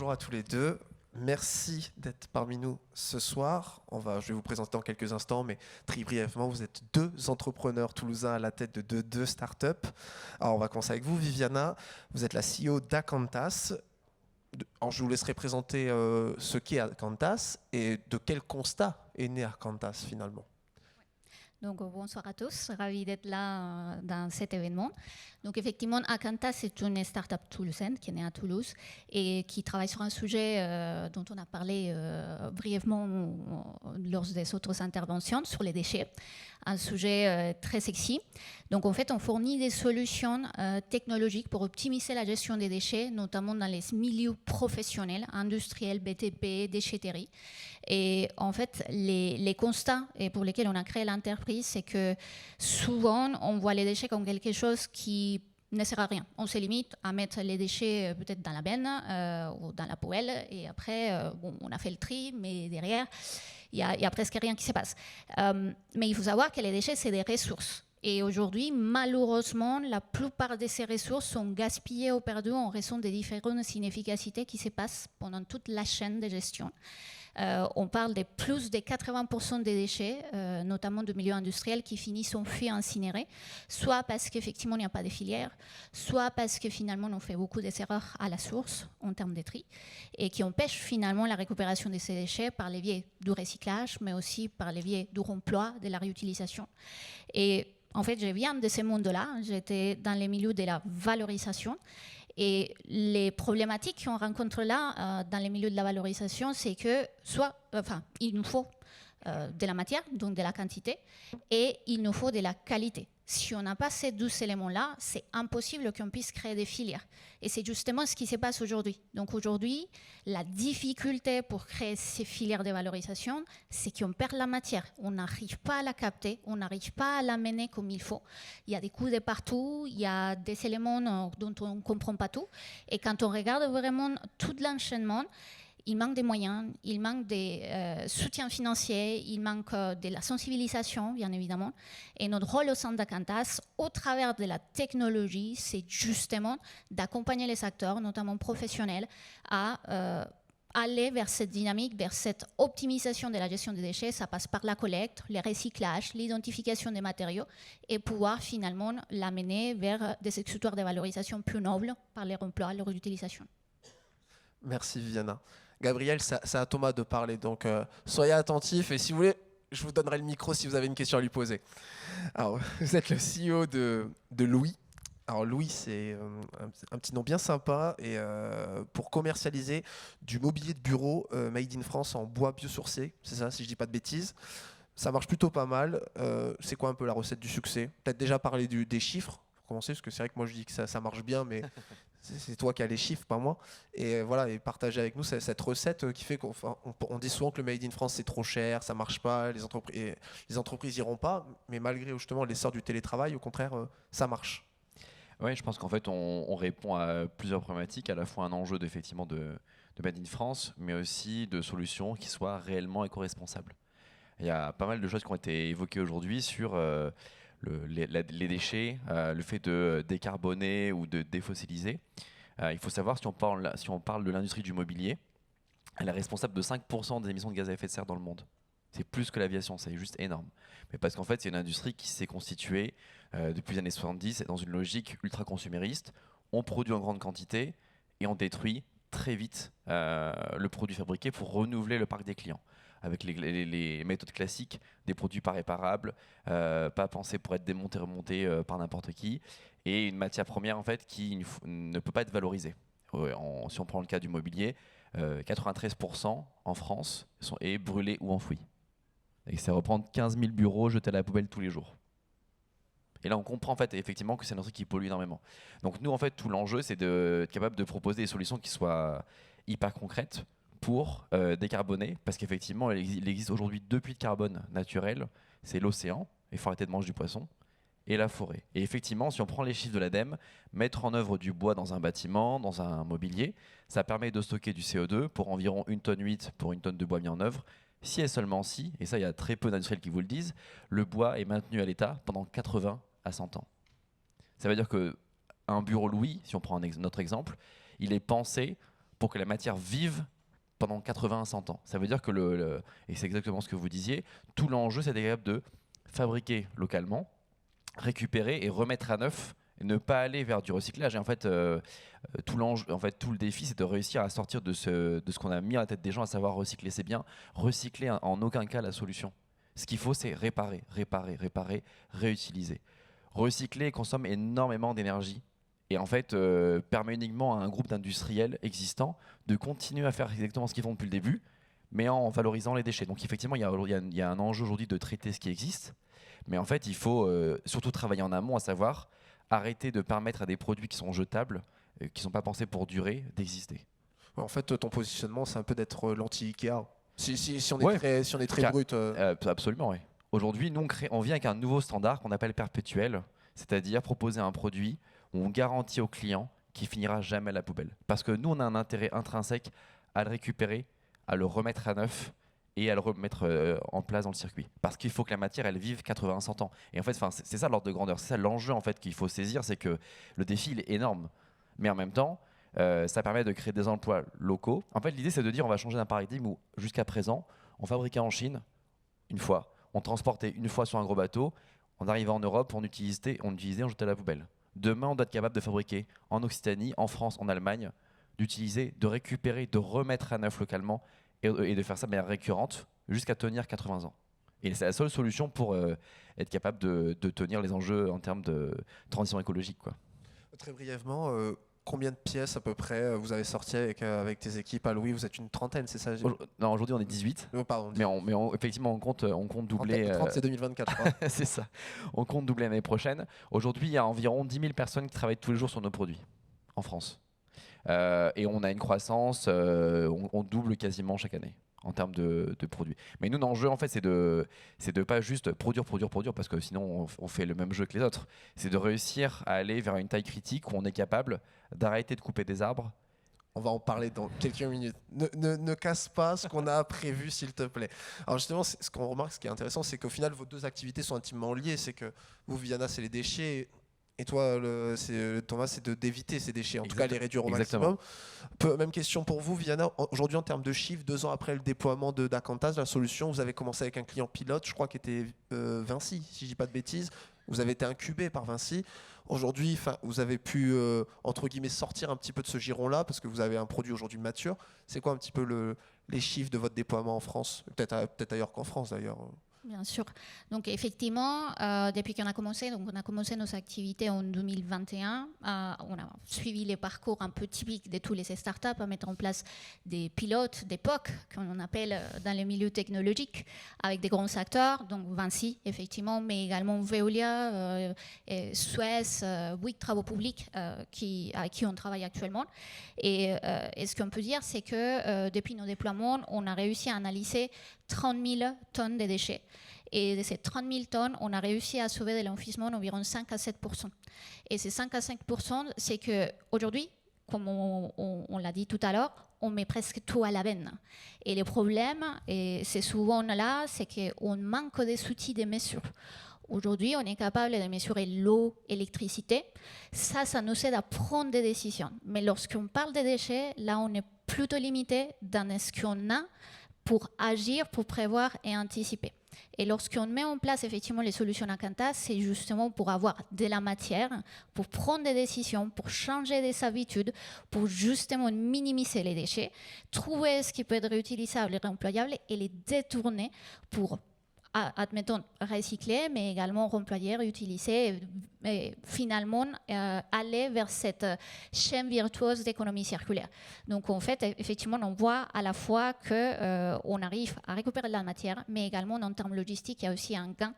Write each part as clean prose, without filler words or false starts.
bonjour à tous les deux. Merci d'être parmi nous ce soir. Je vais vous présenter dans quelques instants, mais très brièvement, vous êtes deux entrepreneurs toulousains à la tête de deux startups. Alors, on va commencer avec vous, Viviana. Vous êtes la CEO d'Acantas. Alors, je vous laisserai présenter ce qu'est Acantas et de quel constat est né Acantas finalement. Donc, bonsoir à tous, ravi d'être là dans cet événement. Donc, effectivement, Acantas, c'est une start-up toulousaine qui est née à Toulouse et qui travaille sur un sujet dont on a parlé brièvement lors des autres interventions, sur les déchets. Un sujet très sexy. Donc, en fait, on fournit des solutions technologiques pour optimiser la gestion des déchets, notamment dans les milieux professionnels, industriels, BTP, déchetterie. Et en fait, les constats pour lesquels on a créé l'entreprise, c'est que souvent, on voit les déchets comme quelque chose qui ne sert à rien. On se limite à mettre les déchets peut-être dans la benne ou dans la poêle, et après, on a fait le tri, mais derrière, il y a presque rien qui se passe. Mais il faut savoir que les déchets, c'est des ressources. Et aujourd'hui, malheureusement, la plupart de ces ressources sont gaspillées ou perdues en raison des différentes inefficacités qui se passent pendant toute la chaîne de gestion. On parle de plus de 80% des déchets, notamment de milieux industriels, qui finissent en fût incinérés, soit parce qu'effectivement il n'y a pas de filière, soit parce que finalement on fait beaucoup d'erreurs à la source en termes de tri, et qui empêchent finalement la récupération de ces déchets par les biais du recyclage, mais aussi par les biais du remploi, de la réutilisation. Et en fait, je viens de ce monde-là, j'étais dans les milieux de la valorisation. Et les problématiques qu'on rencontre là, dans les milieux de la valorisation, c'est que il nous faut de la matière, donc de la quantité, et il nous faut de la qualité. Si on n'a pas ces deux éléments-là, c'est impossible qu'on puisse créer des filières. Et c'est justement ce qui se passe aujourd'hui. Donc aujourd'hui, la difficulté pour créer ces filières de valorisation, c'est qu'on perd la matière. On n'arrive pas à la capter, on n'arrive pas à la mener comme il faut. Il y a des coûts de partout, il y a des éléments dont on ne comprend pas tout. Et quand on regarde vraiment tout l'enchaînement, il manque des moyens, il manque des soutiens financiers, il manque de la sensibilisation, bien évidemment. Et notre rôle au sein d'Acantas, au travers de la technologie, c'est justement d'accompagner les acteurs, notamment professionnels, à aller vers cette dynamique, vers cette optimisation de la gestion des déchets. Ça passe par la collecte, le recyclage, l'identification des matériaux et pouvoir finalement l'amener vers des exutoires de valorisation plus nobles par leur emploi, leur utilisation. Merci Viviana. Gabriel, c'est à Thomas de parler, donc soyez attentifs et si vous voulez, je vous donnerai le micro si vous avez une question à lui poser. Alors, vous êtes le CEO de Louis. Alors Louis, c'est un petit nom bien sympa et pour commercialiser du mobilier de bureau made in France en bois biosourcé, c'est ça si je dis pas de bêtises. Ça marche plutôt pas mal. C'est quoi un peu la recette du succès? Peut-être déjà parler des chiffres pour commencer, parce que c'est vrai que moi je dis que ça marche bien, mais c'est toi qui as les chiffres, pas moi. Et voilà, et partager avec nous cette recette qui fait qu'on dit souvent que le Made in France c'est trop cher, ça marche pas, les entreprises iront pas, mais malgré justement l'essor du télétravail, au contraire, ça marche. Oui, je pense qu'en fait, on répond à plusieurs problématiques, à la fois un enjeu effectivement de Made in France, mais aussi de solutions qui soient réellement éco-responsables. Il y a pas mal de choses qui ont été évoquées aujourd'hui sur les déchets, le fait de décarboner ou de défossiliser. Il faut savoir, si on parle de l'industrie du mobilier, elle est responsable de 5% des émissions de gaz à effet de serre dans le monde. C'est plus que l'aviation, c'est juste énorme. Mais parce qu'en fait, c'est une industrie qui s'est constituée depuis les années 70 dans une logique ultra-consumériste. On produit en grande quantité et on détruit très vite le produit fabriqué pour renouveler le parc des clients. Avec les méthodes classiques des produits pas réparables, pas pensés pour être démontés, remontés par n'importe qui, et une matière première en fait qui ne peut pas être valorisée. Si on prend le cas du mobilier, 93% en France est brûlé ou enfoui. Et ça reprend 15 000 bureaux jetés à la poubelle tous les jours. Et là, on comprend en fait effectivement que c'est une industrie qui pollue énormément. Donc nous, en fait, tout l'enjeu, c'est d'être capable de proposer des solutions qui soient hyper concrètes pour décarboner, parce qu'effectivement, il existe aujourd'hui deux puits de carbone naturels, c'est l'océan, il faut arrêter de manger du poisson, et la forêt. Et effectivement, si on prend les chiffres de l'ADEME, mettre en œuvre du bois dans un bâtiment, dans un mobilier, ça permet de stocker du CO2 pour environ 1,8 tonne pour une tonne de bois mis en œuvre, si et seulement si, et ça il y a très peu d'industriels qui vous le disent, le bois est maintenu à l'état pendant 80 à 100 ans. Ça veut dire qu'un bureau Louis, si on prend notre exemple, il est pensé pour que la matière vive pendant 80 à 100 ans. Ça veut dire que, et c'est exactement ce que vous disiez, tout l'enjeu, c'est d'être capable de fabriquer localement, récupérer et remettre à neuf, et ne pas aller vers du recyclage. Et en fait, tout le défi, c'est de réussir à sortir de ce qu'on a mis à la tête des gens, à savoir recycler. C'est bien, recycler en aucun cas la solution. Ce qu'il faut, c'est réparer, réutiliser. Recycler consomme énormément d'énergie et en fait permet uniquement à un groupe d'industriels existants de continuer à faire exactement ce qu'ils font depuis le début, mais en valorisant les déchets. Donc effectivement, il y a un enjeu aujourd'hui de traiter ce qui existe, mais en fait, il faut surtout travailler en amont, à savoir arrêter de permettre à des produits qui sont jetables, qui ne sont pas pensés pour durer, d'exister. En fait, ton positionnement, c'est un peu d'être l'anti-Ikea. Si on est Ouais. très brut. Absolument, oui. Aujourd'hui, nous, on vient avec un nouveau standard qu'on appelle perpétuel, c'est-à-dire proposer un produit où on garantit au client qu'il finira jamais à la poubelle. Parce que nous, on a un intérêt intrinsèque à le récupérer, à le remettre à neuf et à le remettre en place dans le circuit. Parce qu'il faut que la matière, elle vive 80-100 ans. Et en fait, c'est ça l'ordre de grandeur, c'est ça l'enjeu en fait, qu'il faut saisir, c'est que le défi, il est énorme. Mais en même temps, ça permet de créer des emplois locaux. En fait, l'idée, c'est de dire on va changer d'un paradigme où, jusqu'à présent, on fabriquait en Chine une fois, on transportait une fois sur un gros bateau, on arrivait en Europe, on utilisait, on jetait à la poubelle. Demain, on doit être capable de fabriquer en Occitanie, en France, en Allemagne, d'utiliser, de récupérer, de remettre à neuf localement et de faire ça de manière récurrente jusqu'à tenir 80 ans. Et c'est la seule solution pour être capable de tenir les enjeux en termes de transition écologique, quoi. Très brièvement, combien de pièces à peu près vous avez sorti avec tes équipes à Louis? Vous êtes une trentaine, c'est ça? Non, aujourd'hui on est 18. Oh, pardon. Mais effectivement, on compte doubler. 30, c'est 2024, je crois. C'est ça. On compte doubler l'année prochaine. Aujourd'hui, il y a environ 10 000 personnes qui travaillent tous les jours sur nos produits en France. Et on a une croissance, on double quasiment chaque année en termes de produits. Mais nous, l'enjeu, en fait, c'est de pas juste produire, parce que sinon, on fait le même jeu que les autres. C'est de réussir à aller vers une taille critique où on est capable d'arrêter de couper des arbres. On va en parler dans quelques minutes. Ne casse pas ce qu'on a prévu, s'il te plaît. Alors justement, ce qu'on remarque, ce qui est intéressant, c'est qu'au final, vos deux activités sont intimement liées. C'est que vous, Viviana, c'est les déchets. Et toi, Thomas, c'est d'éviter ces déchets, en tout cas les réduire au maximum. Même question pour vous, Viviana. Aujourd'hui, en termes de chiffres, 2 ans après le déploiement d'Acantas, la solution, vous avez commencé avec un client pilote, je crois, qui était Vinci, si je ne dis pas de bêtises. Vous avez été incubé par Vinci. Aujourd'hui, vous avez pu, entre guillemets, sortir un petit peu de ce giron-là, parce que vous avez un produit aujourd'hui mature. C'est quoi un petit peu les chiffres de votre déploiement en France? Peut-être ailleurs qu'en France, d'ailleurs. Bien sûr. Donc effectivement, depuis qu'on a commencé, on a commencé nos activités en 2021. On a suivi les parcours un peu typiques de tous les startups, à mettre en place des pilotes d'époque, qu'on appelle dans les milieux technologiques, avec des grands acteurs, donc Vinci, effectivement, mais également Veolia, Suez, Bouygues Travaux Publics, avec qui on travaille actuellement. Et ce qu'on peut dire, c'est que depuis nos déploiements, on a réussi à analyser 30 000 tonnes de déchets. Et de ces 30 000 tonnes, on a réussi à sauver de l'enfouissement environ 5 à 7 %. Et ces 5 à 5 %, c'est qu'aujourd'hui, comme on l'a dit tout à l'heure, on met presque tout à la benne. Et le problème, et c'est souvent là, c'est qu'on manque des outils de mesure. Aujourd'hui, on est capable de mesurer l'eau, l'électricité. Ça nous aide à prendre des décisions. Mais lorsqu'on parle des déchets, là, on est plutôt limité dans ce qu'on a pour agir, pour prévoir et anticiper. Et lorsqu'on met en place effectivement les solutions Acantas, c'est justement pour avoir de la matière, pour prendre des décisions, pour changer des habitudes, pour justement minimiser les déchets, trouver ce qui peut être réutilisable et réemployable et les détourner pour, admettons, recycler, mais également réemployer, réutiliser et finalement aller vers cette chaîne virtuose d'économie circulaire. Donc en fait, effectivement, on voit à la fois qu'on arrive à récupérer de la matière, mais également en termes logistiques, il y a aussi un gain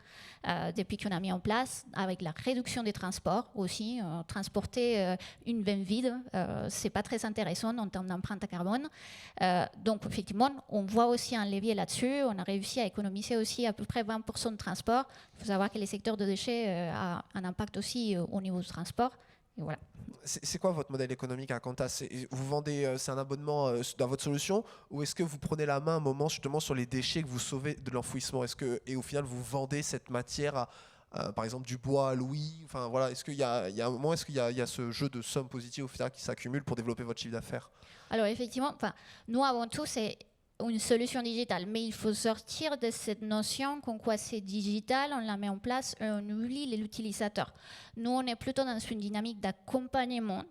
depuis qu'on a mis en place avec la réduction des transports aussi. Transporter une veine vide, c'est pas très intéressant en termes d'empreinte carbone. Donc effectivement, on voit aussi un levier là-dessus. On a réussi à économiser aussi à peu près 20% de transport. Il faut savoir que les secteurs de déchets a un impact aussi au niveau du transport. Et voilà. C'est quoi votre modèle économique à Acantas? Vous vendez, c'est un abonnement dans votre solution, ou est-ce que vous prenez la main un moment justement sur les déchets que vous sauvez de l'enfouissement? Et au final, vous vendez cette matière par exemple du bois à Louis. Enfin voilà, est-ce qu'il y a un moment, est-ce qu'il y a ce jeu de sommes positives au final qui s'accumulent pour développer votre chiffre d'affaires? Alors effectivement, nous avant tout, c'est une solution digitale, mais il faut sortir de cette notion qu'on quoi c'est digital, on la met en place et on oublie l'utilisateur. Nous, on est plutôt dans une dynamique d'accompagnement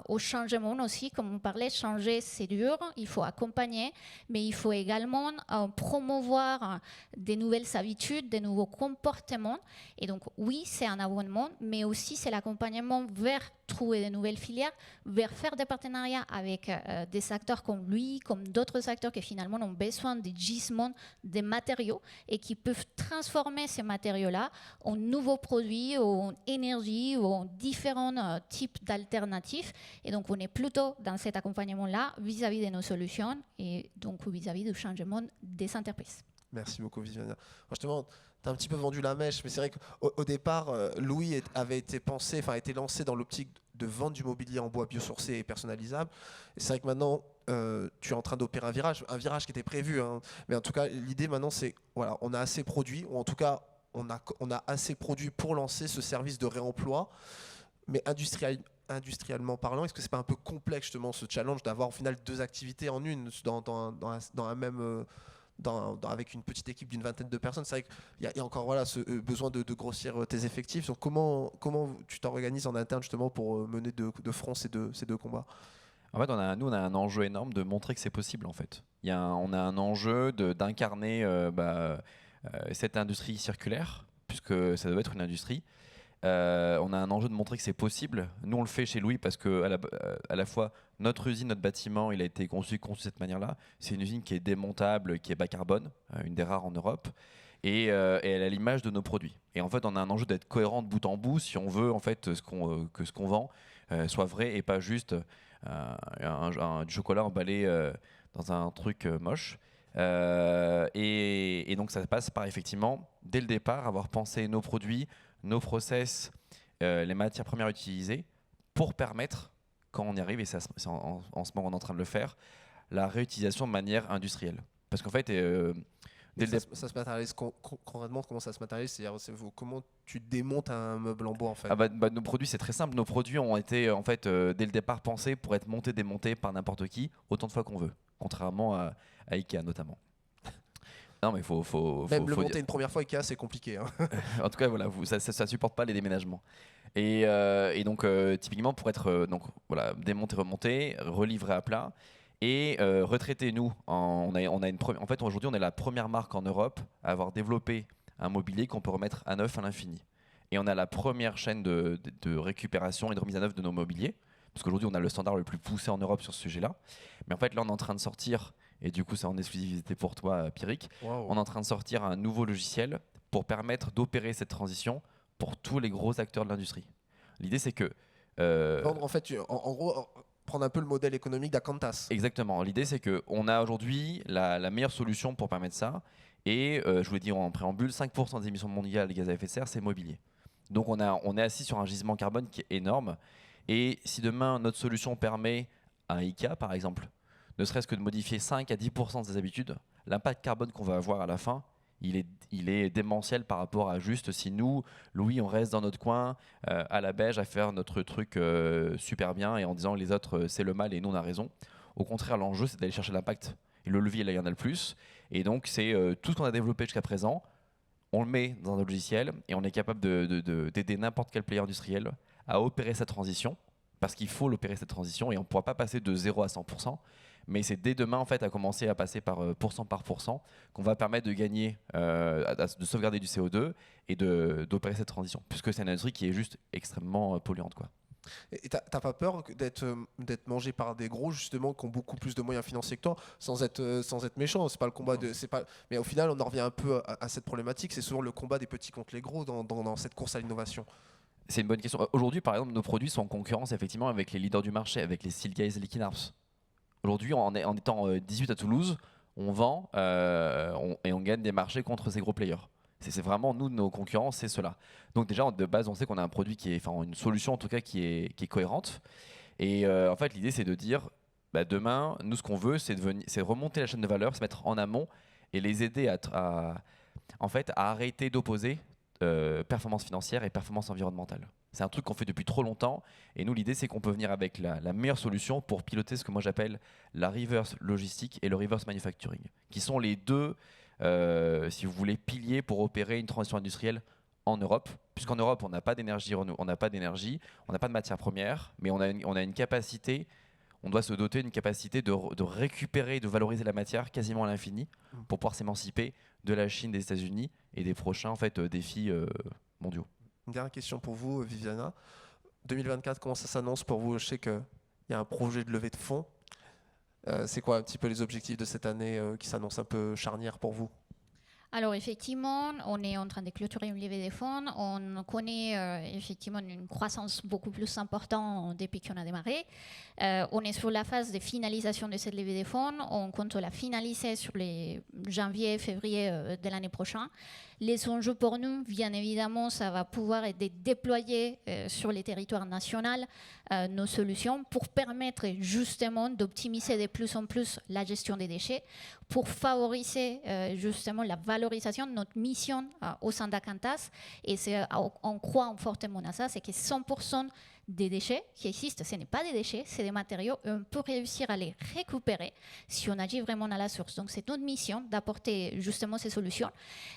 au changement aussi. Comme on parlait, changer c'est dur, il faut accompagner, mais il faut également promouvoir des nouvelles habitudes, des nouveaux comportements. Et donc oui, c'est un abonnement, mais aussi c'est l'accompagnement vers trouver de nouvelles filières, vers faire des partenariats avec des acteurs comme lui, comme d'autres acteurs qui finalement ont besoin de gisements, des matériaux et qui peuvent transformer ces matériaux-là en nouveaux produits, en énergie ou en différents types d'alternatives. Et donc, on est plutôt dans cet accompagnement-là vis-à-vis de nos solutions et donc vis-à-vis du changement des entreprises. Merci beaucoup, Viviana. Justement, tu as un petit peu vendu la mèche, mais c'est vrai qu'au départ, Louis avait été pensé, enfin, a été lancé dans l'optique de vendre du mobilier en bois biosourcé et personnalisable. Et c'est vrai que maintenant, tu es en train d'opérer un virage qui était prévu. Hein. Mais en tout cas, l'idée maintenant, c'est voilà, on a assez produit, ou en tout cas, on a assez produit pour lancer ce service de réemploi. Mais industriellement parlant, est-ce que c'est pas un peu complexe justement ce challenge d'avoir au final deux activités en une dans un même avec une petite équipe d'une vingtaine de personnes? C'est vrai qu'il y a encore voilà, ce besoin de grossir tes effectifs. Donc comment tu t'organises en interne justement pour mener de front ces deux combats? En fait, nous, on a un enjeu énorme de montrer que c'est possible. En fait, on a un enjeu d'incarner cette industrie circulaire, puisque ça doit être une industrie. On a un enjeu de montrer que c'est possible. Nous, on le fait chez Louis parce que à la fois notre usine, notre bâtiment, il a été conçu de cette manière-là. C'est une usine qui est démontable, qui est bas carbone, une des rares en Europe, et elle a l'image de nos produits. Et en fait, on a un enjeu d'être cohérent de bout en bout si on veut en fait que ce qu'on vend soit vrai et pas juste du chocolat emballé dans un truc moche. Et donc ça passe par effectivement, dès le départ, avoir pensé nos produits, nos process, les matières premières utilisées pour permettre, quand on y arrive, et c'est en ce moment on est en train de le faire, la réutilisation de manière industrielle. Parce qu'en fait, ça se matérialise concrètement, comment ça se matérialise? C'est-à-dire, comment tu démontes un meuble en bois en fait? Nos produits, c'est très simple. Nos produits ont été en fait dès le départ pensés pour être montés, démontés par n'importe qui autant de fois qu'on veut, contrairement à Ikea notamment. Non mais Même le monter une première fois Ikea, c'est compliqué. Hein. En tout cas, voilà, ça supporte pas les déménagements. Et donc typiquement pour être démonté, remonté, relivré à plat. Et retraité, nous, en fait aujourd'hui on est la première marque en Europe à avoir développé un mobilier qu'on peut remettre à neuf à l'infini. Et on a la première chaîne de récupération et de remise à neuf de nos mobiliers, parce qu'aujourd'hui on a le standard le plus poussé en Europe sur ce sujet-là. Mais en fait là on est en train de sortir, et du coup c'est en exclusivité pour toi Pierrick, Wow. on est en train de sortir un nouveau logiciel pour permettre d'opérer cette transition pour tous les gros acteurs de l'industrie. L'idée c'est que... En fait, en gros... prendre un peu le modèle économique d'Acantas. Exactement. L'idée, c'est qu'on a aujourd'hui la meilleure solution pour permettre ça. Et je vous l'ai dit en préambule, 5% des émissions mondiales de gaz à effet de serre, c'est mobilier. Donc on est assis sur un gisement carbone qui est énorme. Et si demain, notre solution permet à un IKEA, par exemple, ne serait-ce que de modifier 5 à 10% de ses habitudes, l'impact carbone qu'on va avoir à la fin, il est démentiel par rapport à juste si nous, Louis, on reste dans notre coin à la beige à faire notre truc super bien et en disant les autres c'est le mal et nous on a raison. Au contraire, l'enjeu c'est d'aller chercher l'impact. Et le levier là, il y en a le plus. Et donc c'est tout ce qu'on a développé jusqu'à présent, on le met dans un logiciel et on est capable d'aider n'importe quel player industriel à opérer cette transition, parce qu'il faut l'opérer cette transition et on ne pourra pas passer de 0 à 100%. Mais c'est dès demain en fait à commencer à passer par pourcent qu'on va permettre de gagner, de sauvegarder du CO2 et d'opérer cette transition, puisque c'est une industrie qui est juste extrêmement polluante, quoi. Et t'as pas peur d'être mangé par des gros justement qui ont beaucoup plus de moyens financiers que toi, sans être méchant, c'est pas le combat mais au final on en revient un peu à cette problématique, c'est souvent le combat des petits contre les gros dans cette course à l'innovation. C'est une bonne question. Aujourd'hui par exemple nos produits sont en concurrence effectivement avec les leaders du marché, avec les Steelcase et les Liquinarps. Aujourd'hui, en étant 18 à Toulouse, on vend et on gagne des marchés contre ces gros players. C'est vraiment, nous, nos concurrents, c'est cela. Donc déjà, de base, on sait qu'on a un produit une solution en tout cas qui est cohérente. Et en fait, l'idée, c'est de dire, demain, nous, ce qu'on veut, c'est remonter la chaîne de valeur, se mettre en amont et les aider à arrêter d'opposer performance financière et performance environnementale. C'est un truc qu'on fait depuis trop longtemps et nous l'idée c'est qu'on peut venir avec la meilleure solution pour piloter ce que moi j'appelle la reverse logistique et le reverse manufacturing, qui sont les deux, si vous voulez, piliers pour opérer une transition industrielle en Europe, puisqu'en Europe on n'a pas d'énergie, on n'a pas de matières premières, mais on a une capacité. On doit se doter d'une capacité de récupérer, de valoriser la matière quasiment à l'infini pour pouvoir s'émanciper de la Chine, des États-Unis et des prochains défis mondiaux. Une dernière question pour vous, Viviana. 2024, comment ça s'annonce pour vous? Je sais qu'il y a un projet de levée de fonds. C'est quoi un petit peu les objectifs de cette année qui s'annoncent un peu charnières pour vous? Alors effectivement, on est en train de clôturer une levée de fonds. On connaît effectivement une croissance beaucoup plus importante depuis qu'on a démarré. On est sur la phase de finalisation de cette levée de fonds. On compte la finaliser sur les janvier, février de l'année prochaine. Les enjeux pour nous, bien évidemment, ça va pouvoir être de déployer sur les territoires nationaux nos solutions pour permettre justement d'optimiser de plus en plus la gestion des déchets, pour favoriser justement la valorisation de notre mission au sein d'Acantas. Et on croit fortement à ça, c'est que 100% des déchets qui existent, ce n'est pas des déchets, c'est des matériaux et on peut réussir à les récupérer si on agit vraiment à la source. Donc c'est notre mission d'apporter justement ces solutions.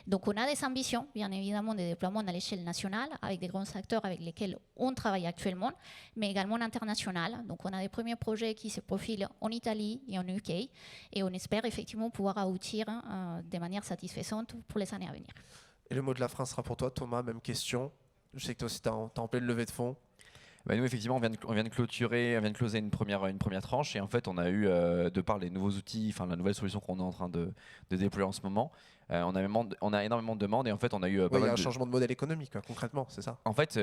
Donc on a des ambitions, bien évidemment, de déploiement à l'échelle nationale avec des grands acteurs avec lesquels on travaille actuellement, mais également international. Donc on a des premiers projets qui se profilent en Italie et en UK et on espère effectivement pouvoir aboutir de manière satisfaisante pour les années à venir. Et le mot de la fin sera pour toi, Thomas, même question. Je sais que toi aussi, tu es en pleine levée de fonds. Bah nous effectivement on vient de closer une première tranche et en fait on a eu de par les nouveaux outils, enfin la nouvelle solution qu'on est en train de déployer en ce moment, on a énormément de demandes et en fait on a eu il y a un changement de modèle économique concrètement, c'est ça? En fait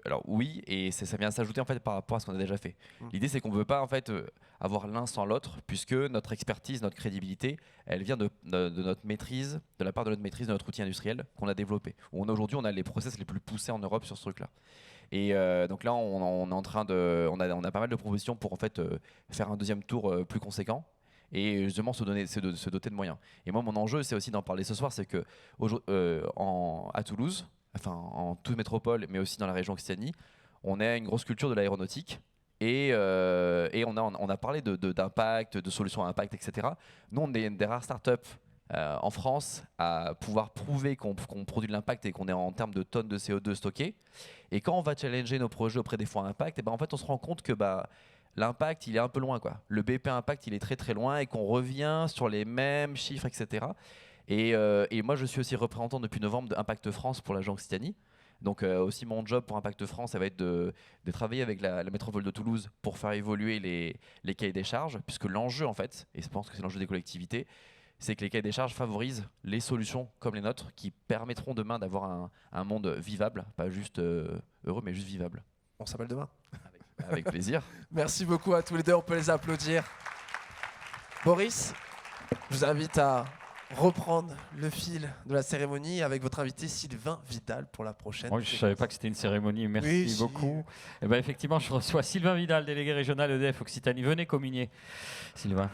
alors oui, et ça vient s'ajouter en fait par rapport à ce qu'on a déjà fait. L'idée c'est qu'on ne veut pas en fait avoir l'un sans l'autre, puisque notre expertise, notre crédibilité, elle vient de notre maîtrise, de la part de notre maîtrise de notre outil industriel qu'on a développé. Aujourd'hui on a les process les plus poussés en Europe sur ce truc là. Et donc là, on est en train on a pas mal de propositions pour en fait faire un deuxième tour plus conséquent et justement se doter de moyens. Et moi, mon enjeu, c'est aussi d'en parler ce soir, c'est que à Toulouse, enfin en toute métropole, mais aussi dans la région Occitanie, on a une grosse culture de l'aéronautique. Et on a parlé d'impact, de solutions à impact, etc. Nous, on est des rares startups en France à pouvoir prouver qu'on produit de l'impact et qu'on est en termes de tonnes de CO2 stockées. Et quand on va challenger nos projets auprès des fonds à impact, et ben en fait on se rend compte que l'impact il est un peu loin, quoi. Le BP impact il est très très loin et qu'on revient sur les mêmes chiffres, etc. Et moi je suis aussi représentant depuis novembre d'Impact France pour l'agence Occitanie. Donc aussi mon job pour Impact France, ça va être de travailler avec la métropole de Toulouse pour faire évoluer les cahiers des charges, puisque l'enjeu en fait, et je pense que c'est l'enjeu des collectivités, c'est que les cahiers des charges favorisent les solutions comme les nôtres qui permettront demain d'avoir un monde vivable, pas juste heureux, mais juste vivable. On s'appelle demain. Avec plaisir. Merci beaucoup à tous les deux, on peut les applaudir. Boris, je vous invite à reprendre le fil de la cérémonie avec votre invité Sylvain Vidal pour la prochaine. Moi, je ne savais pas que c'était une cérémonie, merci beaucoup. Et ben, effectivement, je reçois Sylvain Vidal, délégué régional EDF Occitanie. Venez communier, Sylvain.